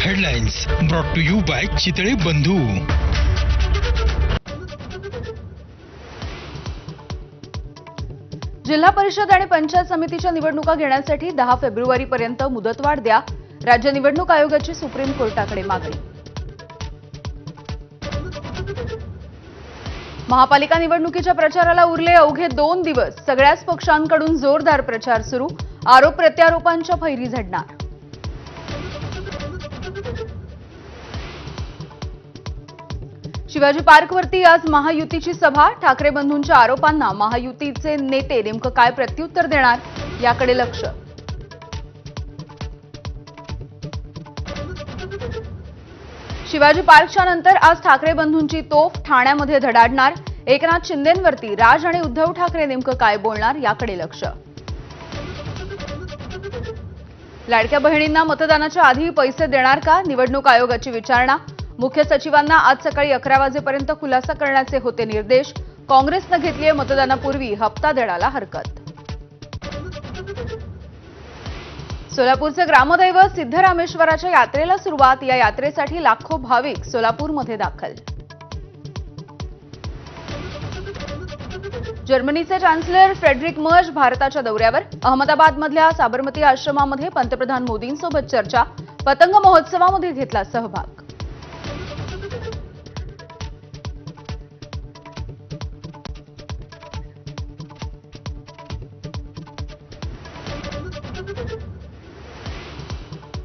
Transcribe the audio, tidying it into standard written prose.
Headlines brought to you by Chitale Bandhu. जिल्हा परिषद आणि पंचायत समितीच्या निवडणुका घेण्यासाठी 10 फेब्रुवारीपर्यंत मुदतवाढ द्या. राज्य निवडणूक आयोगाची सुप्रीम कोर्टाकडे मागणी. महापालिका निवडणुकीच्या प्रचाराला उरले अवघे 2 दिवस. सगळ्याच पक्षांकडून जोरदार प्रचार सुरू. आरोप प्रत्यारोपांच्या फैरी झडणार. शिवाजी पार्कवरती आज महायुतीची सभा. ठाकरे बंधूंच्या आरोपांना महायुतीचे नेते नेमकं काय प्रत्युत्तर देणार याकडे लक्ष. शिवाजी पार्कच्या नंतर आज ठाकरे बंधूंची तोफ ठाण्यामध्ये धडाडणार. एकनाथ शिंदेंवरती राज आणि उद्धव ठाकरे नेमकं काय बोलणार याकडे लक्ष. लाडक्या बहिणींना मतदानाच्या आधी पैसे देणार का? निवडणूक आयोगाची विचारणा. मुख्य सचिवांना आज सकाळी 11 वाजेपर्यंत खुलासा करण्याचे होते निर्देश. काँग्रेसनं घेतलीय मतदानापूर्वी हप्ता देण्याला हरकत. सोलापूरचे ग्रामदैवत सिद्धरामेश्वराच्या यात्रेला सुरुवात. या यात्रेसाठी लाखो भाविक सोलापूरमध्ये दाखल. जर्मनीचे चान्सलर फ्रेडरिक मर्ज भारताच्या दौऱ्यावर. अहमदाबादमधल्या साबरमती आश्रमामध्ये पंतप्रधान मोदींसोबत चर्चा. पतंग महोत्सवामध्ये घेतला सहभाग.